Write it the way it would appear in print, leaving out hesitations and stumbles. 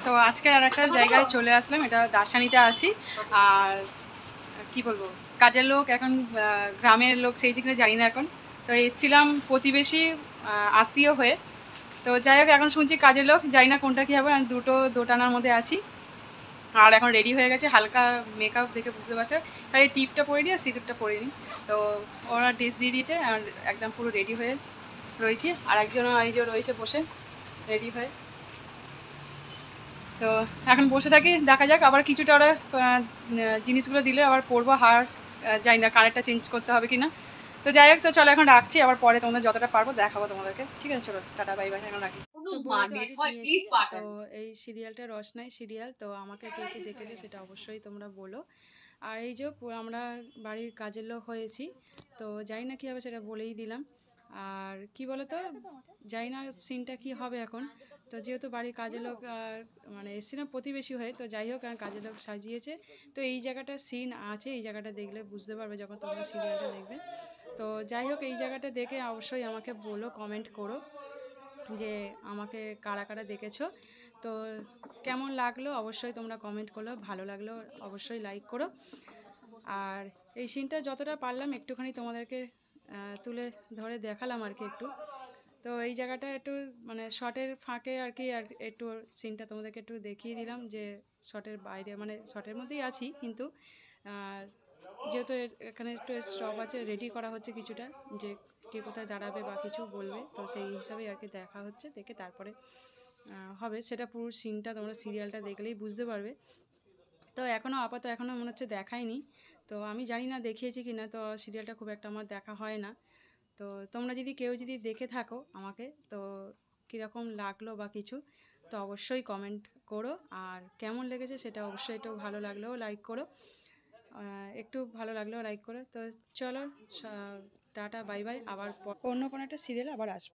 তো আজকের আর একটা জায়গায় চলে আসলাম, এটা দার্শানিতে আছি। আর কি বলবো, কাজের লোক এখন গ্রামের লোক সেই যেখানে জানি না এখন। তো এসেছিলাম প্রতিবেশী আত্মীয় হয়ে। তো যাই হোক, এখন শুনছি কাজের লোক, জানি না কোনটা কী হবে। আমি দুটো দোটানার মধ্যে আছি। আর এখন রেডি হয়ে গেছে, হালকা মেকআপ দেখে বুঝতে পারছো। আর এই টিপটা পরে নিই আর সিঁদুরটা পরে নিই। তো ওরা ড্রেস দিয়ে দিয়েছে, একদম পুরো রেডি হয়ে রয়েছি। আর একজনও এই যে রয়েছে বসে রেডি হয়ে। তো এখন বসে থাকি, দেখা যাক। আবার কিছুটা ওরা জিনিসগুলো দিলে আবার পরবো। হার জানি না কানেরটা চেঞ্জ করতে হবে কি না। তো যাই হোক, তো চলো এখন রাখছি, আবার পরে তোমাদের যতটা পারবো দেখাবো তোমাদেরকে। ঠিক আছে, চলো টাটা বাই বাই, এখন রাখি। তো বলে তো আগে দিয়েছি, তো এই সিরিয়ালটা রসনাই সিরিয়াল। তো আমাকে কে কে দেখেছে সেটা অবশ্যই তোমরা বলো। আর এই যে আমরা বাড়ির কাজের লোক হয়েছি, তো জানি না কী হবে সেটা বলেই দিলাম। আর কি বলো তো, জানি না সিনটা কি হবে এখন। তো যেহেতু বাড়ির কাজের লোক মানে এসেছিলাম প্রতিবেশী হয়ে, তো যাই হোক কাজের লোক সাজিয়েছে। তো এই জায়গাটা সিন আছে, এই জায়গাটা দেখলে বুঝতে পারবে যখন তোমরা সিরিয়ালটা দেখবে। তো যাই হোক, এই জায়গাটা দেখে অবশ্যই আমাকে বলো, কমেন্ট করো যে আমাকে কারা কারা দেখেছো। তো কেমন লাগলো অবশ্যই তোমরা কমেন্ট করো, ভালো লাগলো অবশ্যই লাইক করো। আর এই সিনটা যতটা পারলাম একটুখানি তোমাদেরকে তুলে ধরে দেখালাম আর কি একটু। তো এই জায়গাটা একটু মানে শর্টের ফাঁকে আর কি, আর একটু সিনটা তোমাদেরকে একটু দেখিয়ে দিলাম যে শর্টের বাইরে, মানে শর্টের মধ্যেই আছি কিন্তু। আর যেহেতু এখানে একটু স্টপ আছে, রেডি করা হচ্ছে কিছুটা, যে কে কোথায় দাঁড়াবে বা কিছু বলবে, তো সেই হিসাবেই আর কি দেখা হচ্ছে। দেখে তারপরে হবে সেটা, পুরো সিনটা তোমরা সিরিয়ালটা দেখলেই বুঝতে পারবে। তো এখনও মনে হচ্ছে দেখায়নি। তো আমি জানি না দেখিয়েছি কি না, তো সিরিয়ালটা খুব একটা আমার দেখা হয় না। তো তোমরা যদি কেউ যদি দেখে থাকো আমাকে, তো কীরকম লাগলো বা কিছু, তো অবশ্যই কমেন্ট করো। আর কেমন লেগেছে সেটা অবশ্যই একটু ভালো লাগলেও লাইক করো, একটু ভালো লাগলেও লাইক করো। তো চলো টাটা বাই বাই, আবার অন্য কোনো একটা সিরিয়াল আবার আসবো।